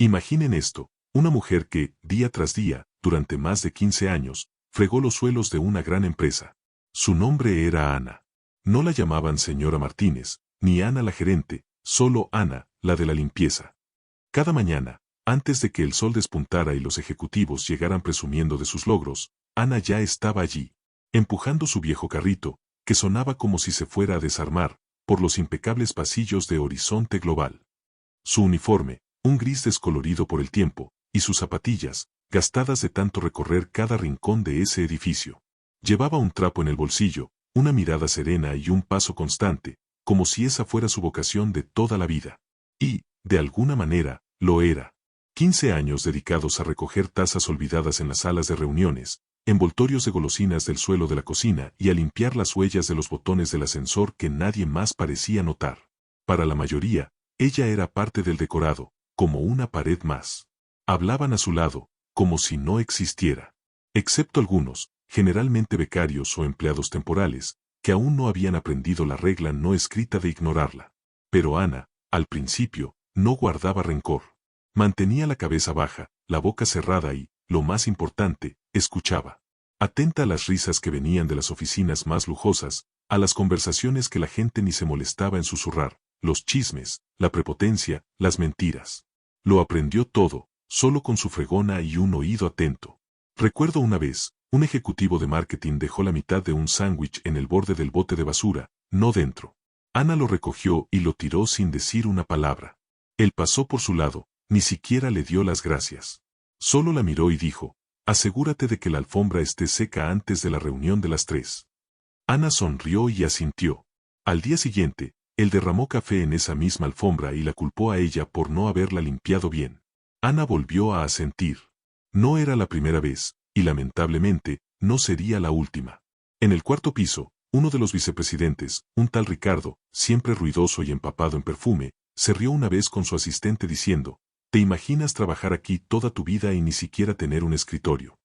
Imaginen esto, una mujer que, día tras día, durante más de 15 años, fregó los suelos de una gran empresa. Su nombre era Ana. No la llamaban señora Martínez, ni Ana la gerente, solo Ana, la de la limpieza. Cada mañana, antes de que el sol despuntara y los ejecutivos llegaran presumiendo de sus logros, Ana ya estaba allí, empujando su viejo carrito, que sonaba como si se fuera a desarmar, por los impecables pasillos de Horizonte Global. Su uniforme, un gris descolorido por el tiempo, y sus zapatillas, gastadas de tanto recorrer cada rincón de ese edificio. Llevaba un trapo en el bolsillo, una mirada serena y un paso constante, como si esa fuera su vocación de toda la vida. Y, de alguna manera, lo era. 15 años dedicados a recoger tazas olvidadas en las salas de reuniones, envoltorios de golosinas del suelo de la cocina y a limpiar las huellas de los botones del ascensor que nadie más parecía notar. Para la mayoría, ella era parte del decorado, como una pared más. Hablaban a su lado, como si no existiera. Excepto algunos, generalmente becarios o empleados temporales, que aún no habían aprendido la regla no escrita de ignorarla. Pero Ana, al principio, no guardaba rencor. Mantenía la cabeza baja, la boca cerrada y, lo más importante, escuchaba. Atenta a las risas que venían de las oficinas más lujosas, a las conversaciones que la gente ni se molestaba en susurrar, los chismes, la prepotencia, las mentiras. Lo aprendió todo, solo con su fregona y un oído atento. Recuerdo una vez, un ejecutivo de marketing dejó la mitad de un sándwich en el borde del bote de basura, no dentro. Ana lo recogió y lo tiró sin decir una palabra. Él pasó por su lado, ni siquiera le dio las gracias. Solo la miró y dijo, asegúrate de que la alfombra esté seca antes de la reunión de las 3. Ana sonrió y asintió. Al día siguiente, él derramó café en esa misma alfombra y la culpó a ella por no haberla limpiado bien. Ana volvió a asentir. No era la primera vez, y lamentablemente, no sería la última. En el cuarto piso, uno de los vicepresidentes, un tal Ricardo, siempre ruidoso y empapado en perfume, se rió una vez con su asistente diciendo, ¿te imaginas trabajar aquí toda tu vida y ni siquiera tener un escritorio?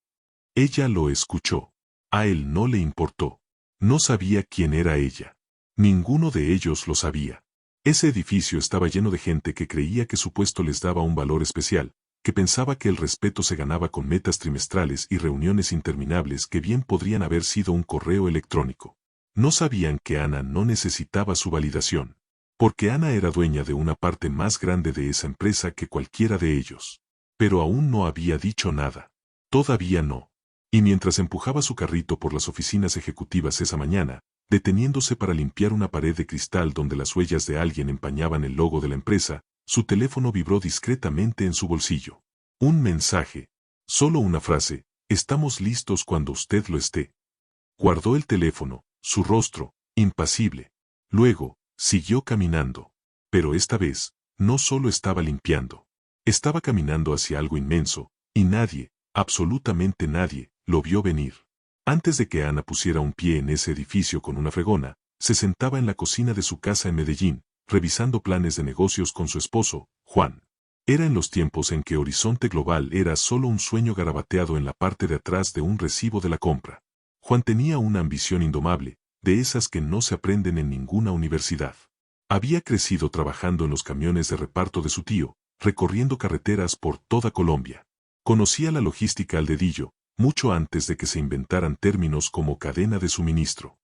Ella lo escuchó. A él no le importó. No sabía quién era ella. Ninguno de ellos lo sabía. Ese edificio estaba lleno de gente que creía que su puesto les daba un valor especial, que pensaba que el respeto se ganaba con metas trimestrales y reuniones interminables que bien podrían haber sido un correo electrónico. No sabían que Ana no necesitaba su validación, porque Ana era dueña de una parte más grande de esa empresa que cualquiera de ellos. Pero aún no había dicho nada. Todavía no. Y mientras empujaba su carrito por las oficinas ejecutivas esa mañana, deteniéndose para limpiar una pared de cristal donde las huellas de alguien empañaban el logo de la empresa, su teléfono vibró discretamente en su bolsillo. Un mensaje. Solo una frase, estamos listos cuando usted lo esté. Guardó el teléfono, su rostro, impasible. Luego, siguió caminando. Pero esta vez, no solo estaba limpiando. Estaba caminando hacia algo inmenso, y nadie, absolutamente nadie, lo vio venir. Antes de que Ana pusiera un pie en ese edificio con una fregona, se sentaba en la cocina de su casa en Medellín, revisando planes de negocios con su esposo, Juan. Era en los tiempos en que Horizonte Global era solo un sueño garabateado en la parte de atrás de un recibo de la compra. Juan tenía una ambición indomable, de esas que no se aprenden en ninguna universidad. Había crecido trabajando en los camiones de reparto de su tío, recorriendo carreteras por toda Colombia. Conocía la logística al dedillo, mucho antes de que se inventaran términos como cadena de suministro.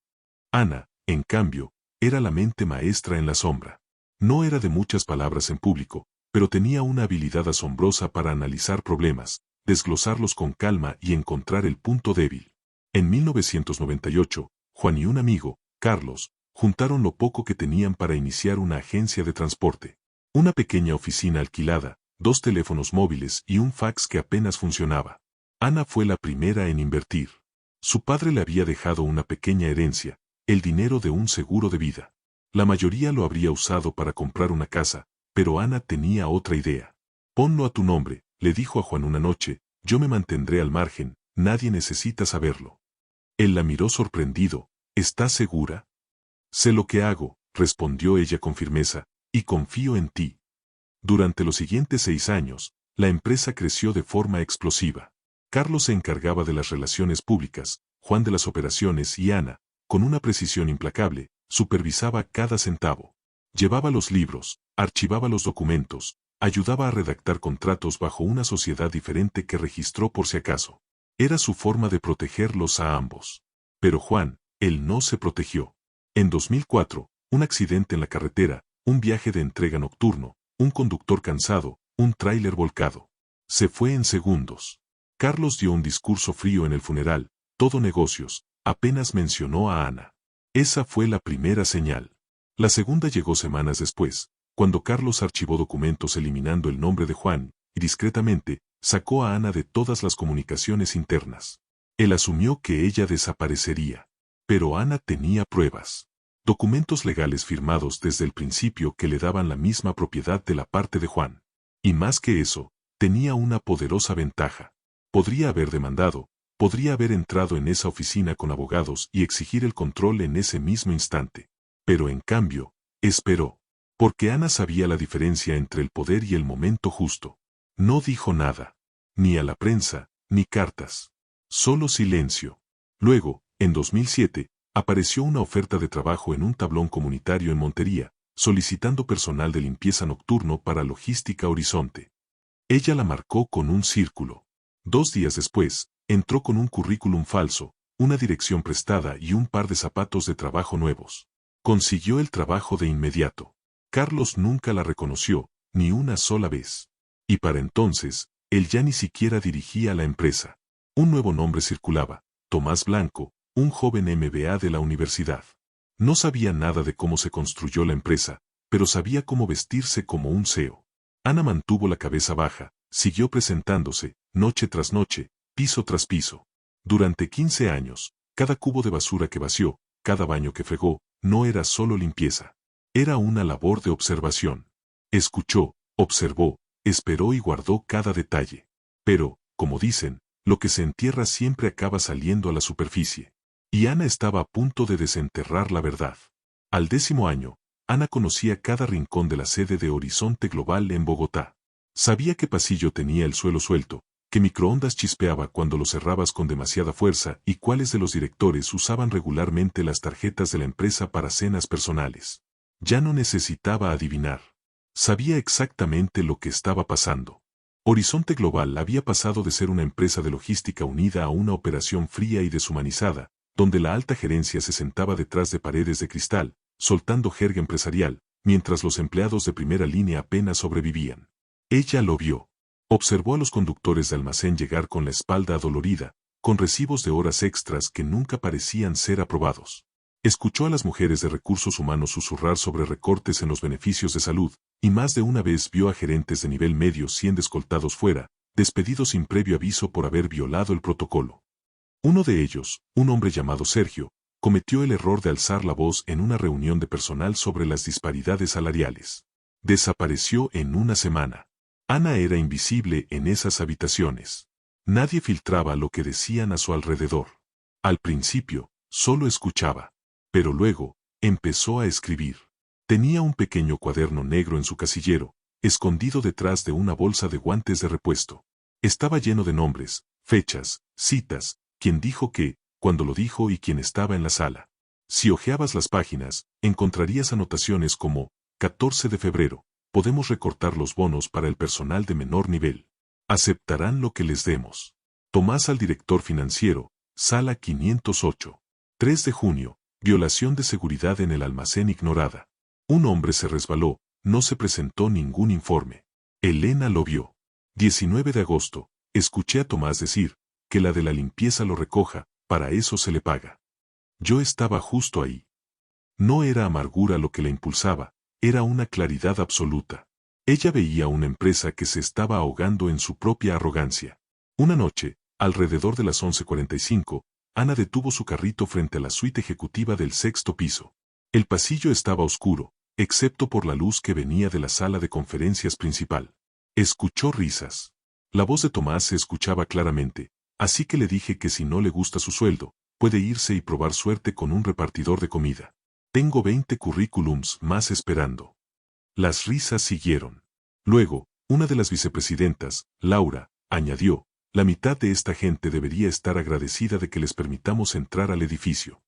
Ana, en cambio, era la mente maestra en la sombra. No era de muchas palabras en público, pero tenía una habilidad asombrosa para analizar problemas, desglosarlos con calma y encontrar el punto débil. En 1998, Juan y un amigo, Carlos, juntaron lo poco que tenían para iniciar una agencia de transporte. Una pequeña oficina alquilada, 2 teléfonos móviles y un fax que apenas funcionaba. Ana fue la primera en invertir. Su padre le había dejado una pequeña herencia, el dinero de un seguro de vida. La mayoría lo habría usado para comprar una casa, pero Ana tenía otra idea. Ponlo a tu nombre, le dijo a Juan una noche, yo me mantendré al margen, nadie necesita saberlo. Él la miró sorprendido, ¿estás segura? Sé lo que hago, respondió ella con firmeza, y confío en ti. Durante los siguientes 6 años, la empresa creció de forma explosiva. Carlos se encargaba de las relaciones públicas, Juan de las operaciones y Ana, con una precisión implacable, supervisaba cada centavo. Llevaba los libros, archivaba los documentos, ayudaba a redactar contratos bajo una sociedad diferente que registró por si acaso. Era su forma de protegerlos a ambos. Pero Juan, él no se protegió. En 2004, un accidente en la carretera, un viaje de entrega nocturno, un conductor cansado, un tráiler volcado. Se fue en segundos. Carlos dio un discurso frío en el funeral, todo negocios, apenas mencionó a Ana. Esa fue la primera señal. La segunda llegó semanas después, cuando Carlos archivó documentos eliminando el nombre de Juan, y discretamente, sacó a Ana de todas las comunicaciones internas. Él asumió que ella desaparecería. Pero Ana tenía pruebas. Documentos legales firmados desde el principio que le daban la misma propiedad de la parte de Juan. Y más que eso, tenía una poderosa ventaja. Podría haber demandado, podría haber entrado en esa oficina con abogados y exigir el control en ese mismo instante. Pero en cambio, esperó. Porque Ana sabía la diferencia entre el poder y el momento justo. No dijo nada. Ni a la prensa, ni cartas. Solo silencio. Luego, en 2007, apareció una oferta de trabajo en un tablón comunitario en Montería, solicitando personal de limpieza nocturno para Logística Horizonte. Ella la marcó con un círculo. 2 días después, entró con un currículum falso, una dirección prestada y un par de zapatos de trabajo nuevos. Consiguió el trabajo de inmediato. Carlos nunca la reconoció, ni una sola vez. Y para entonces, él ya ni siquiera dirigía la empresa. Un nuevo nombre circulaba, Tomás Blanco, un joven MBA de la universidad. No sabía nada de cómo se construyó la empresa, pero sabía cómo vestirse como un CEO. Ana mantuvo la cabeza baja, siguió presentándose, noche tras noche, piso tras piso. Durante 15 años, cada cubo de basura que vació, cada baño que fregó, no era solo limpieza. Era una labor de observación. Escuchó, observó, esperó y guardó cada detalle. Pero, como dicen, lo que se entierra siempre acaba saliendo a la superficie. Y Ana estaba a punto de desenterrar la verdad. Al 10º año, Ana conocía cada rincón de la sede de Horizonte Global en Bogotá. Sabía qué pasillo tenía el suelo suelto, qué microondas chispeaba cuando lo cerrabas con demasiada fuerza y cuáles de los directores usaban regularmente las tarjetas de la empresa para cenas personales. Ya no necesitaba adivinar. Sabía exactamente lo que estaba pasando. Horizonte Global había pasado de ser una empresa de logística unida a una operación fría y deshumanizada, donde la alta gerencia se sentaba detrás de paredes de cristal, soltando jerga empresarial, mientras los empleados de primera línea apenas sobrevivían. Ella lo vio. Observó a los conductores de almacén llegar con la espalda adolorida, con recibos de horas extras que nunca parecían ser aprobados. Escuchó a las mujeres de recursos humanos susurrar sobre recortes en los beneficios de salud, y más de una vez vio a gerentes de nivel medio siendo escoltados fuera, despedidos sin previo aviso por haber violado el protocolo. Uno de ellos, un hombre llamado Sergio, cometió el error de alzar la voz en una reunión de personal sobre las disparidades salariales. Desapareció en una semana. Ana era invisible en esas habitaciones. Nadie filtraba lo que decían a su alrededor. Al principio, solo escuchaba. Pero luego, empezó a escribir. Tenía un pequeño cuaderno negro en su casillero, escondido detrás de una bolsa de guantes de repuesto. Estaba lleno de nombres, fechas, citas, quién dijo qué, cuándo lo dijo y quién estaba en la sala. Si hojeabas las páginas, encontrarías anotaciones como, 14 de febrero, podemos recortar los bonos para el personal de menor nivel. Aceptarán lo que les demos. Tomás al director financiero, sala 508. 3 de junio, violación de seguridad en el almacén ignorada. Un hombre se resbaló, no se presentó ningún informe. Elena lo vio. 19 de agosto, escuché a Tomás decir, que la de la limpieza lo recoja, para eso se le paga. Yo estaba justo ahí. No era amargura lo que la impulsaba, era una claridad absoluta. Ella veía una empresa que se estaba ahogando en su propia arrogancia. Una noche, alrededor de las 11:45, Ana detuvo su carrito frente a la suite ejecutiva del 6º piso. El pasillo estaba oscuro, excepto por la luz que venía de la sala de conferencias principal. Escuchó risas. La voz de Tomás se escuchaba claramente, así que le dije que si no le gusta su sueldo, puede irse y probar suerte con un repartidor de comida. Tengo 20 currículums más esperando. Las risas siguieron. Luego, una de las vicepresidentas, Laura, añadió, la mitad de esta gente debería estar agradecida de que les permitamos entrar al edificio.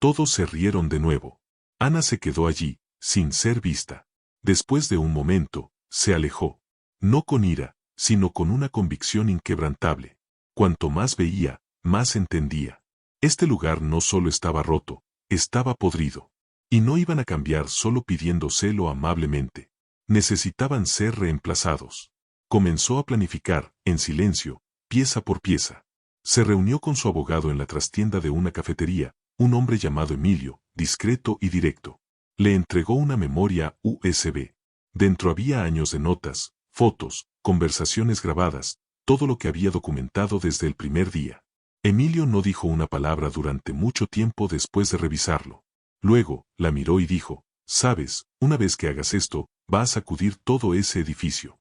Todos se rieron de nuevo. Ana se quedó allí, sin ser vista. Después de un momento, se alejó. No con ira, sino con una convicción inquebrantable. Cuanto más veía, más entendía. Este lugar no solo estaba roto, estaba podrido. Y no iban a cambiar solo pidiéndoselo amablemente. Necesitaban ser reemplazados. Comenzó a planificar, en silencio, pieza por pieza. Se reunió con su abogado en la trastienda de una cafetería, un hombre llamado Emilio, discreto y directo. Le entregó una memoria USB. Dentro había años de notas, fotos, conversaciones grabadas, todo lo que había documentado desde el primer día. Emilio no dijo una palabra durante mucho tiempo después de revisarlo. Luego, la miró y dijo, «Sabes, una vez que hagas esto, va a sacudir todo ese edificio».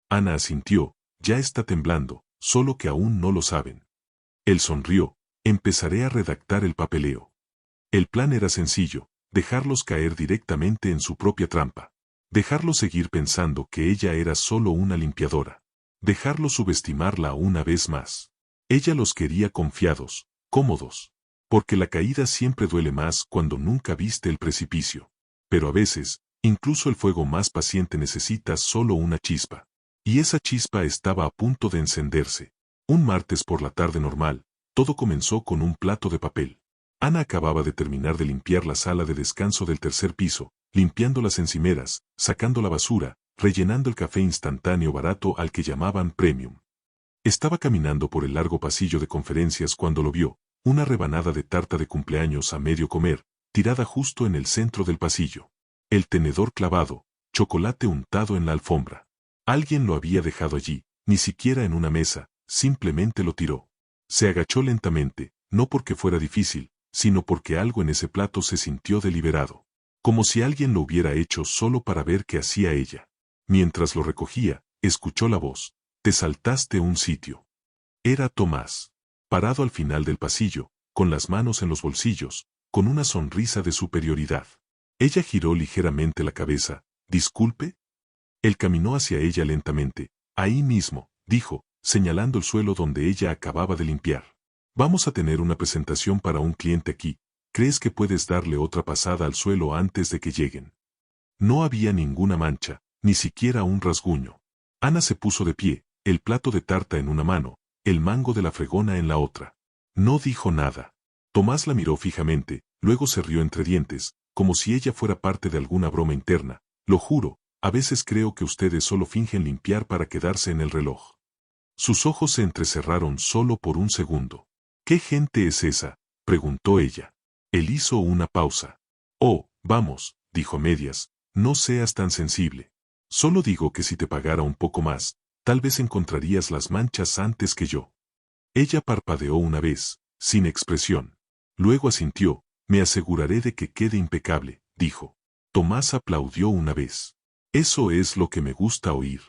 Ana asintió, «Ya está temblando, solo que aún no lo saben». Él sonrió, «Empezaré a redactar el papeleo». El plan era sencillo, dejarlos caer directamente en su propia trampa. Dejarlos seguir pensando que ella era solo una limpiadora. Dejarlos subestimarla una vez más. Ella los quería confiados, cómodos. Porque la caída siempre duele más cuando nunca viste el precipicio. Pero a veces, incluso el fuego más paciente necesita solo una chispa. Y esa chispa estaba a punto de encenderse. Un martes por la tarde normal, todo comenzó con un plato de papel. Ana acababa de terminar de limpiar la sala de descanso del tercer piso, limpiando las encimeras, sacando la basura, rellenando el café instantáneo barato al que llamaban premium. Estaba caminando por el largo pasillo de conferencias cuando lo vio, una rebanada de tarta de cumpleaños a medio comer, tirada justo en el centro del pasillo. El tenedor clavado, chocolate untado en la alfombra. Alguien lo había dejado allí, ni siquiera en una mesa, simplemente lo tiró. Se agachó lentamente, no porque fuera difícil, sino porque algo en ese plato se sintió deliberado. Como si alguien lo hubiera hecho solo para ver qué hacía ella. Mientras lo recogía, escuchó la voz. «Te saltaste un sitio». Era Tomás. Parado al final del pasillo, con las manos en los bolsillos, con una sonrisa de superioridad. Ella giró ligeramente la cabeza. «¿Disculpe?» Él caminó hacia ella lentamente. «Ahí mismo», dijo, señalando el suelo donde ella acababa de limpiar. «Vamos a tener una presentación para un cliente aquí. ¿Crees que puedes darle otra pasada al suelo antes de que lleguen?» No había ninguna mancha, ni siquiera un rasguño. Ana se puso de pie, el plato de tarta en una mano, el mango de la fregona en la otra. No dijo nada. Tomás la miró fijamente, luego se rió entre dientes, como si ella fuera parte de alguna broma interna. «Lo juro, a veces creo que ustedes solo fingen limpiar para quedarse en el reloj». Sus ojos se entrecerraron solo por un segundo. «¿Qué gente es esa?», preguntó ella. Él hizo una pausa. «Oh, vamos», dijo a medias, «no seas tan sensible. Solo digo que si te pagara un poco más, tal vez encontrarías las manchas antes que yo». Ella parpadeó una vez, sin expresión. Luego asintió. «Me aseguraré de que quede impecable», dijo. Tomás aplaudió una vez. «Eso es lo que me gusta oír».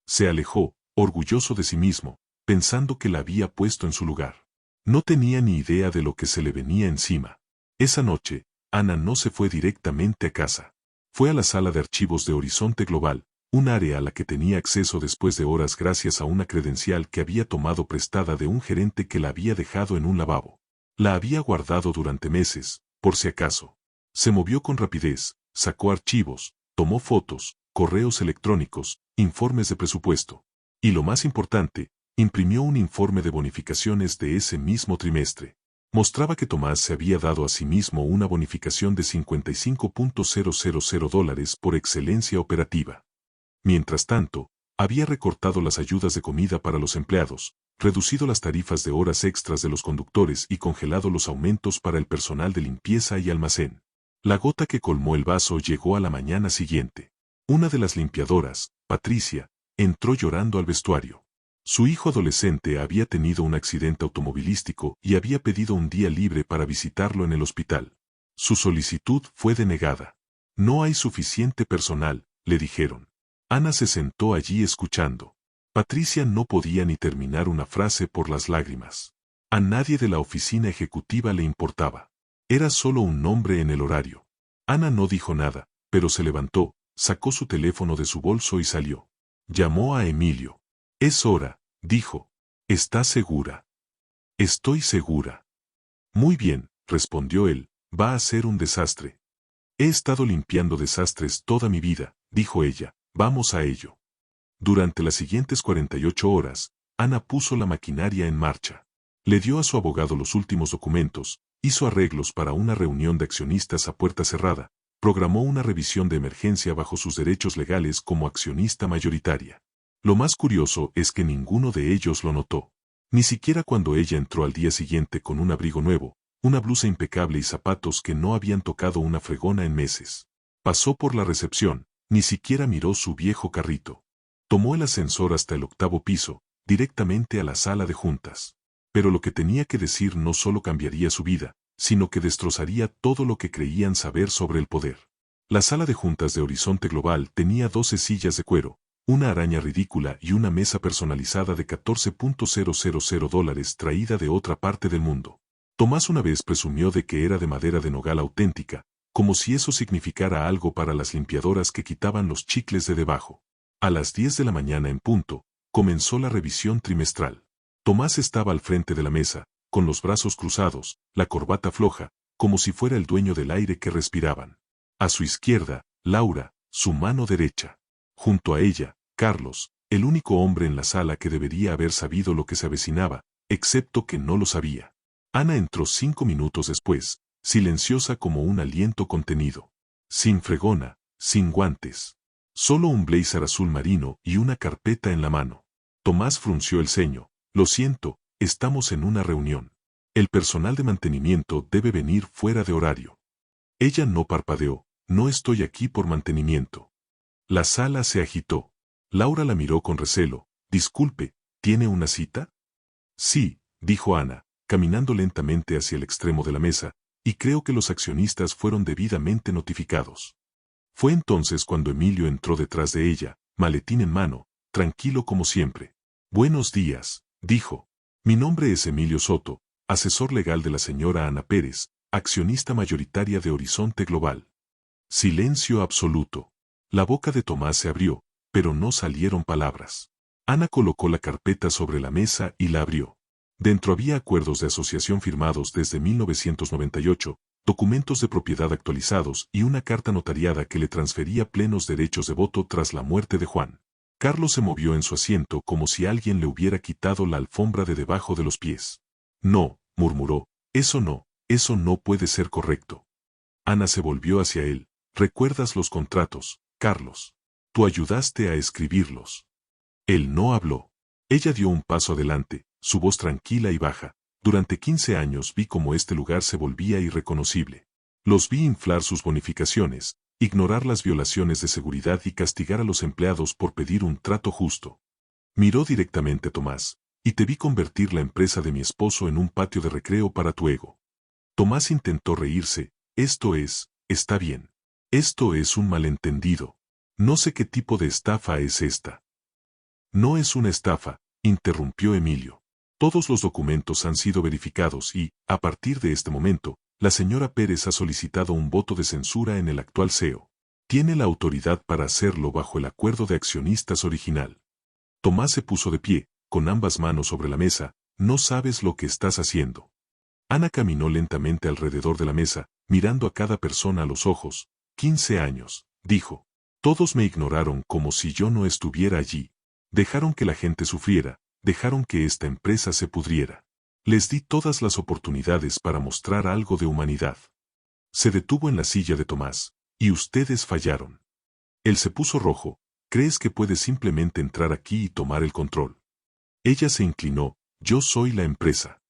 Se alejó, orgulloso de sí mismo, pensando que la había puesto en su lugar. No tenía ni idea de lo que se le venía encima. Esa noche, Ana no se fue directamente a casa. Fue a la sala de archivos de Horizonte Global, un área a la que tenía acceso después de horas gracias a una credencial que había tomado prestada de un gerente que la había dejado en un lavabo. La había guardado durante meses, por si acaso. Se movió con rapidez, sacó archivos, tomó fotos, correos electrónicos, informes de presupuesto. Y lo más importante, imprimió un informe de bonificaciones de ese mismo trimestre. Mostraba que Tomás se había dado a sí mismo una bonificación de $55,000 por excelencia operativa. Mientras tanto, había recortado las ayudas de comida para los empleados, reducido las tarifas de horas extras de los conductores y congelado los aumentos para el personal de limpieza y almacén. La gota que colmó el vaso llegó a la mañana siguiente. Una de las limpiadoras, Patricia, entró llorando al vestuario. Su hijo adolescente había tenido un accidente automovilístico y había pedido un día libre para visitarlo en el hospital. Su solicitud fue denegada. «No hay suficiente personal», le dijeron. Ana se sentó allí escuchando. Patricia no podía ni terminar una frase por las lágrimas. A nadie de la oficina ejecutiva le importaba. Era solo un nombre en el horario. Ana no dijo nada, pero se levantó, sacó su teléfono de su bolso y salió. Llamó a Emilio. «Es hora», dijo. «¿Estás segura?» «Estoy segura». «Muy bien», respondió él, «va a ser un desastre». «He estado limpiando desastres toda mi vida», dijo ella, «vamos a ello». Durante las siguientes 48 horas, Ana puso la maquinaria en marcha. Le dio a su abogado los últimos documentos, hizo arreglos para una reunión de accionistas a puerta cerrada, programó una revisión de emergencia bajo sus derechos legales como accionista mayoritaria. Lo más curioso es que ninguno de ellos lo notó. Ni siquiera cuando ella entró al día siguiente con un abrigo nuevo, una blusa impecable y zapatos que no habían tocado una fregona en meses. Pasó por la recepción, ni siquiera miró su viejo carrito. Tomó el ascensor hasta el 8º piso, directamente a la sala de juntas. Pero lo que tenía que decir no solo cambiaría su vida, sino que destrozaría todo lo que creían saber sobre el poder. La sala de juntas de Horizonte Global tenía 12 sillas de cuero, una araña ridícula y una mesa personalizada de $14,000 traída de otra parte del mundo. Tomás una vez presumió de que era de madera de nogal auténtica, como si eso significara algo para las limpiadoras que quitaban los chicles de debajo. A las 10 de la mañana en punto, comenzó la revisión trimestral. Tomás estaba al frente de la mesa, con los brazos cruzados, la corbata floja, como si fuera el dueño del aire que respiraban. A su izquierda, Laura, su mano derecha. Junto a ella, Carlos, el único hombre en la sala que debería haber sabido lo que se avecinaba, excepto que no lo sabía. Ana entró 5 minutos después, silenciosa como un aliento contenido. Sin fregona, sin guantes. Solo un blazer azul marino y una carpeta en la mano. Tomás frunció el ceño. Lo siento, estamos en una reunión. El personal de mantenimiento debe venir fuera de horario. Ella no parpadeó. No estoy aquí por mantenimiento. La sala se agitó. Laura la miró con recelo. Disculpe, ¿tiene una cita? Sí, dijo Ana, caminando lentamente hacia el extremo de la mesa, y creo que los accionistas fueron debidamente notificados. Fue entonces cuando Emilio entró detrás de ella, maletín en mano, tranquilo como siempre. Buenos días, dijo. Mi nombre es Emilio Soto, asesor legal de la señora Ana Pérez, accionista mayoritaria de Horizonte Global. Silencio absoluto. La boca de Tomás se abrió, pero no salieron palabras. Ana colocó la carpeta sobre la mesa y la abrió. Dentro había acuerdos de asociación firmados desde 1998, documentos de propiedad actualizados y una carta notariada que le transfería plenos derechos de voto tras la muerte de Juan. Carlos se movió en su asiento como si alguien le hubiera quitado la alfombra de debajo de los pies. No, murmuró, eso no puede ser correcto. Ana se volvió hacia él. ¿Recuerdas los contratos, Carlos? Tú ayudaste a escribirlos. Él no habló. Ella dio un paso adelante, su voz tranquila y baja. Durante 15 años vi cómo este lugar se volvía irreconocible. Los vi inflar sus bonificaciones, ignorar las violaciones de seguridad y castigar a los empleados por pedir un trato justo. Miró directamente a Tomás, y te vi convertir la empresa de mi esposo en un patio de recreo para tu ego. Tomás intentó reírse. Está bien. Esto es un malentendido. No sé qué tipo de estafa es esta. No es una estafa, interrumpió Emilio. Todos los documentos han sido verificados y, a partir de este momento, la señora Pérez ha solicitado un voto de censura en el actual CEO. Tiene la autoridad para hacerlo bajo el acuerdo de accionistas original. Tomás se puso de pie, con ambas manos sobre la mesa. No sabes lo que estás haciendo. Ana caminó lentamente alrededor de la mesa, mirando a cada persona a los ojos. 15 años, dijo. Todos me ignoraron como si yo no estuviera allí. Dejaron que la gente sufriera, dejaron que esta empresa se pudriera. Les di todas las oportunidades para mostrar algo de humanidad. Se detuvo en la silla de Tomás, y ustedes fallaron. Él se puso rojo. ¿Crees que puedes simplemente entrar aquí y tomar el control? Ella se inclinó. Yo soy la empresa.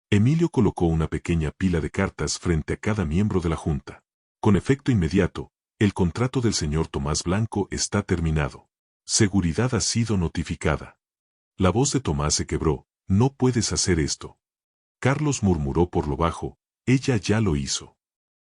Emilio colocó una pequeña pila de cartas frente a cada miembro de la junta. Con efecto inmediato, el contrato del señor Tomás Blanco está terminado. Seguridad ha sido notificada. La voz de Tomás se quebró. No puedes hacer esto. Carlos murmuró por lo bajo. Ella ya lo hizo.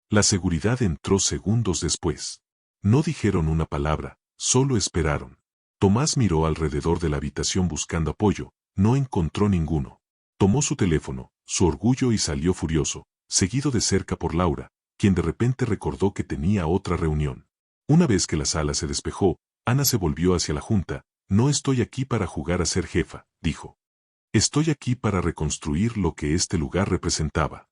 La seguridad entró segundos después. No dijeron una palabra, solo esperaron. Tomás miró alrededor de la habitación buscando apoyo. No encontró ninguno. Tomó su teléfono, su orgullo y salió furioso, seguido de cerca por Laura, quien de repente recordó que tenía otra reunión. Una vez que la sala se despejó, Ana se volvió hacia la junta. No estoy aquí para jugar a ser jefa, dijo. Estoy aquí para reconstruir lo que este lugar representaba.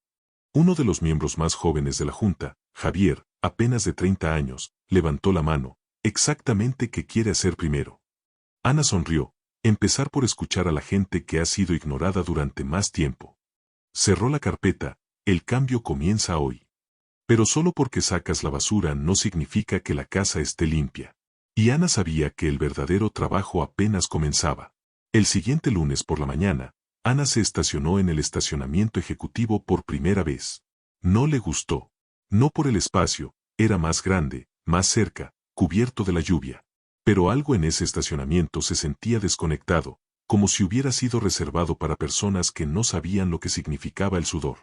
Uno de los miembros más jóvenes de la junta, Javier, apenas de 30 años, levantó la mano. Exactamente qué quiere hacer primero. Ana sonrió, empezar por escuchar a la gente que ha sido ignorada durante más tiempo. Cerró la carpeta, el cambio comienza hoy. Pero solo porque sacas la basura no significa que la casa esté limpia. Y Ana sabía que el verdadero trabajo apenas comenzaba. El siguiente lunes por la mañana, Ana se estacionó en el estacionamiento ejecutivo por primera vez. No le gustó. No por el espacio, era más grande, más cerca, cubierto de la lluvia. Pero algo en ese estacionamiento se sentía desconectado, como si hubiera sido reservado para personas que no sabían lo que significaba el sudor.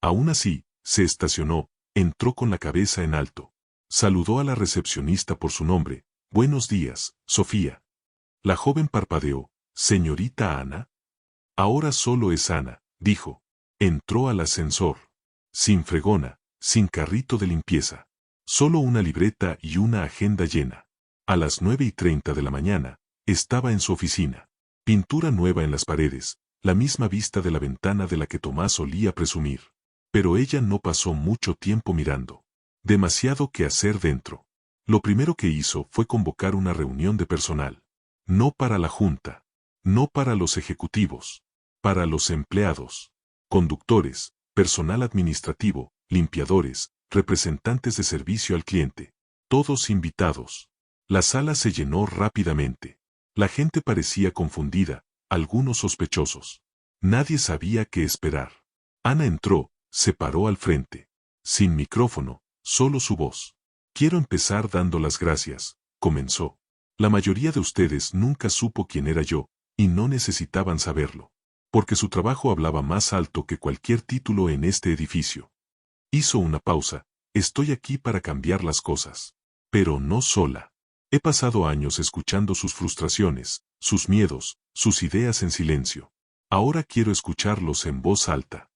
Aún así, se estacionó, entró con la cabeza en alto. Saludó a la recepcionista por su nombre. Buenos días, Sofía. La joven parpadeó. ¿Señorita Ana? Ahora solo es Ana, dijo. Entró al ascensor. Sin fregona, sin carrito de limpieza. Solo una libreta y una agenda llena. A las 9:30 de la mañana, estaba en su oficina. Pintura nueva en las paredes, la misma vista de la ventana de la que Tomás solía presumir. Pero ella no pasó mucho tiempo mirando. Demasiado que hacer dentro. Lo primero que hizo fue convocar una reunión de personal. No para la junta. No para los ejecutivos. Para los empleados. Conductores, personal administrativo, limpiadores, representantes de servicio al cliente. Todos invitados. La sala se llenó rápidamente. La gente parecía confundida, algunos sospechosos. Nadie sabía qué esperar. Ana entró, se paró al frente. Sin micrófono, solo su voz. Quiero empezar dando las gracias, comenzó. La mayoría de ustedes nunca supo quién era yo, y no necesitaban saberlo. Porque su trabajo hablaba más alto que cualquier título en este edificio. Hizo una pausa. Estoy aquí para cambiar las cosas. Pero no sola. He pasado años escuchando sus frustraciones, sus miedos, sus ideas en silencio. Ahora quiero escucharlos en voz alta.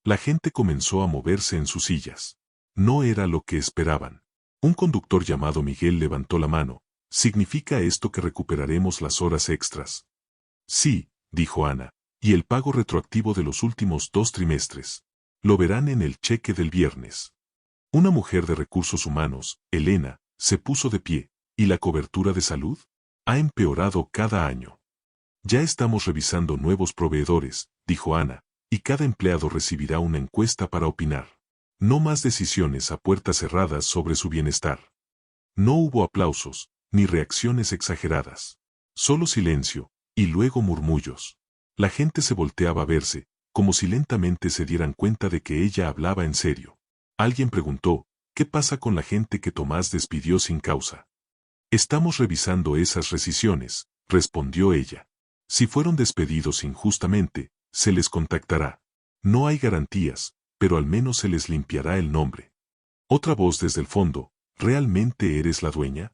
La gente comenzó a moverse en sus sillas. No era lo que esperaban. Un conductor llamado Miguel levantó la mano. ¿Significa esto que recuperaremos las horas extras? Sí, dijo Ana, y el pago retroactivo de los últimos 2 trimestres. Lo verán en el cheque del viernes. Una mujer de recursos humanos, Elena, se puso de pie. ¿Y la cobertura de salud? Ha empeorado cada año. Ya estamos revisando nuevos proveedores, dijo Ana, y cada empleado recibirá una encuesta para opinar. No más decisiones a puertas cerradas sobre su bienestar. No hubo aplausos, ni reacciones exageradas. Solo silencio, y luego murmullos. La gente se volteaba a verse, como si lentamente se dieran cuenta de que ella hablaba en serio. Alguien preguntó, ¿qué pasa con la gente que Tomás despidió sin causa? Estamos revisando esas rescisiones, respondió ella. Si fueron despedidos injustamente, se les contactará. No hay garantías, pero al menos se les limpiará el nombre. Otra voz desde el fondo, ¿realmente eres la dueña?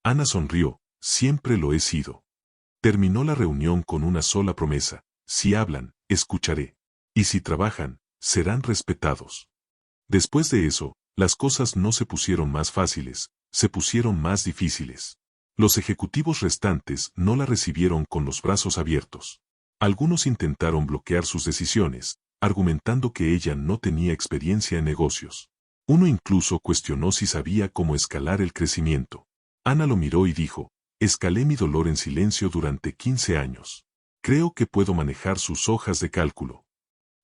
Ana sonrió, siempre lo he sido. Terminó la reunión con una sola promesa, si hablan, escucharé. Y si trabajan, serán respetados. Después de eso, las cosas no se pusieron más fáciles, se pusieron más difíciles. Los ejecutivos restantes no la recibieron con los brazos abiertos. Algunos intentaron bloquear sus decisiones, argumentando que ella no tenía experiencia en negocios. Uno incluso cuestionó si sabía cómo escalar el crecimiento. Ana lo miró y dijo, escalé mi dolor en silencio durante 15 años. Creo que puedo manejar sus hojas de cálculo.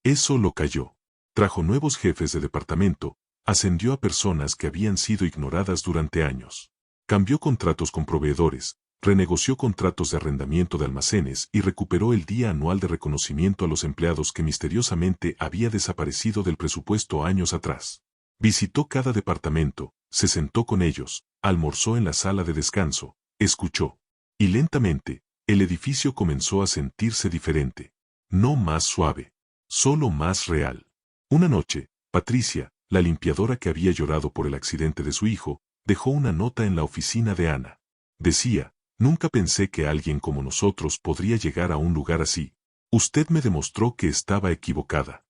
Eso lo calló. Trajo nuevos jefes de departamento, ascendió a personas que habían sido ignoradas durante años. Cambió contratos con proveedores, renegoció contratos de arrendamiento de almacenes y recuperó el día anual de reconocimiento a los empleados que misteriosamente había desaparecido del presupuesto años atrás. Visitó cada departamento, se sentó con ellos, almorzó en la sala de descanso, escuchó. Y lentamente, el edificio comenzó a sentirse diferente. No más suave, solo más real. Una noche, Patricia, la limpiadora que había llorado por el accidente de su hijo, dejó una nota en la oficina de Ana. Decía, nunca pensé que alguien como nosotros podría llegar a un lugar así. Usted me demostró que estaba equivocada.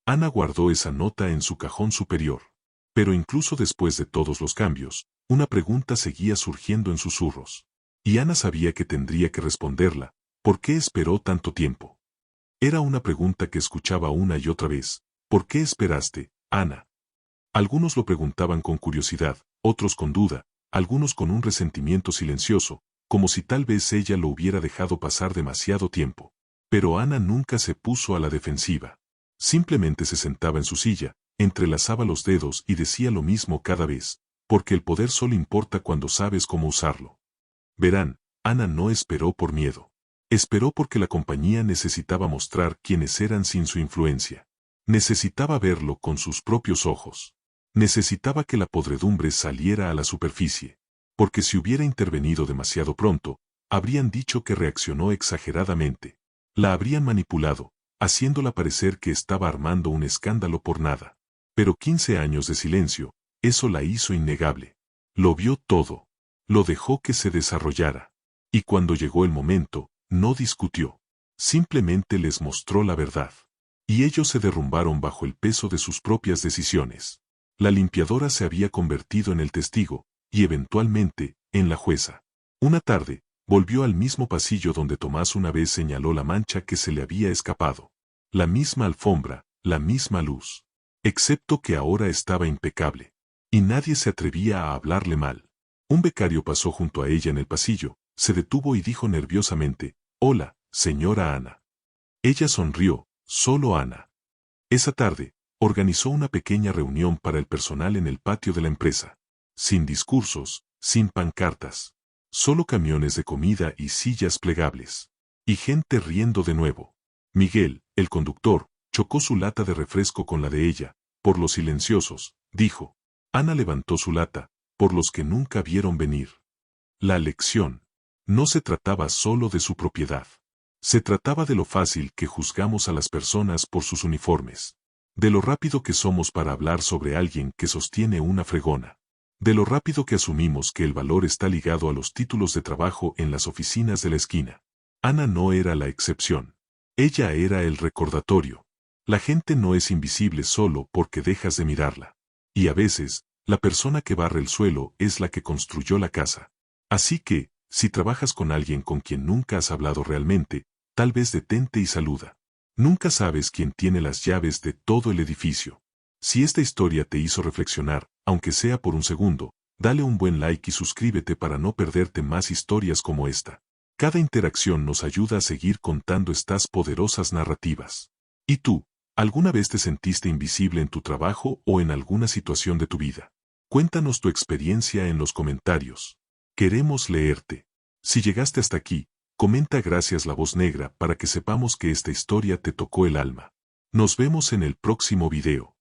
Ana guardó esa nota en su cajón superior. Pero incluso después de todos los cambios, una pregunta seguía surgiendo en susurros. Y Ana sabía que tendría que responderla. ¿Por qué esperó tanto tiempo? Era una pregunta que escuchaba una y otra vez. ¿Por qué esperaste, Ana? Algunos lo preguntaban con curiosidad, otros con duda, algunos con un resentimiento silencioso, como si tal vez ella lo hubiera dejado pasar demasiado tiempo. Pero Ana nunca se puso a la defensiva. Simplemente se sentaba en su silla, entrelazaba los dedos y decía lo mismo cada vez, porque el poder solo importa cuando sabes cómo usarlo. Verán, Ana no esperó por miedo. Esperó porque la compañía necesitaba mostrar quiénes eran sin su influencia. Necesitaba verlo con sus propios ojos. Necesitaba que la podredumbre saliera a la superficie. Porque si hubiera intervenido demasiado pronto, habrían dicho que reaccionó exageradamente. La habrían manipulado, haciéndola parecer que estaba armando un escándalo por nada. Pero 15 años de silencio, eso la hizo innegable. Lo vio todo. Lo dejó que se desarrollara. Y cuando llegó el momento, no discutió. Simplemente les mostró la verdad. Y ellos se derrumbaron bajo el peso de sus propias decisiones. La limpiadora se había convertido en el testigo, y eventualmente, en la jueza. Una tarde, volvió al mismo pasillo donde Tomás una vez señaló la mancha que se le había escapado. La misma alfombra, la misma luz. Excepto que ahora estaba impecable. Y nadie se atrevía a hablarle mal. Un becario pasó junto a ella en el pasillo, se detuvo y dijo nerviosamente, «Hola, señora Ana». Ella sonrió, solo Ana. Esa tarde, organizó una pequeña reunión para el personal en el patio de la empresa. Sin discursos, sin pancartas. Solo camiones de comida y sillas plegables. Y gente riendo de nuevo. Miguel, el conductor, chocó su lata de refresco con la de ella, por los silenciosos, dijo. Ana levantó su lata, por los que nunca vieron venir. La lección. No se trataba solo de su propiedad. Se trataba de lo fácil que juzgamos a las personas por sus uniformes. De lo rápido que somos para hablar sobre alguien que sostiene una fregona. De lo rápido que asumimos que el valor está ligado a los títulos de trabajo en las oficinas de la esquina. Ana no era la excepción. Ella era el recordatorio. La gente no es invisible solo porque dejas de mirarla. Y a veces, la persona que barre el suelo es la que construyó la casa. Así que, si trabajas con alguien con quien nunca has hablado realmente, tal vez detente y saluda. Nunca sabes quién tiene las llaves de todo el edificio. Si esta historia te hizo reflexionar, aunque sea por un segundo, dale un buen like y suscríbete para no perderte más historias como esta. Cada interacción nos ayuda a seguir contando estas poderosas narrativas. ¿Y tú, alguna vez te sentiste invisible en tu trabajo o en alguna situación de tu vida? Cuéntanos tu experiencia en los comentarios. Queremos leerte. Si llegaste hasta aquí, comenta gracias La Voz Negra para que sepamos que esta historia te tocó el alma. Nos vemos en el próximo video.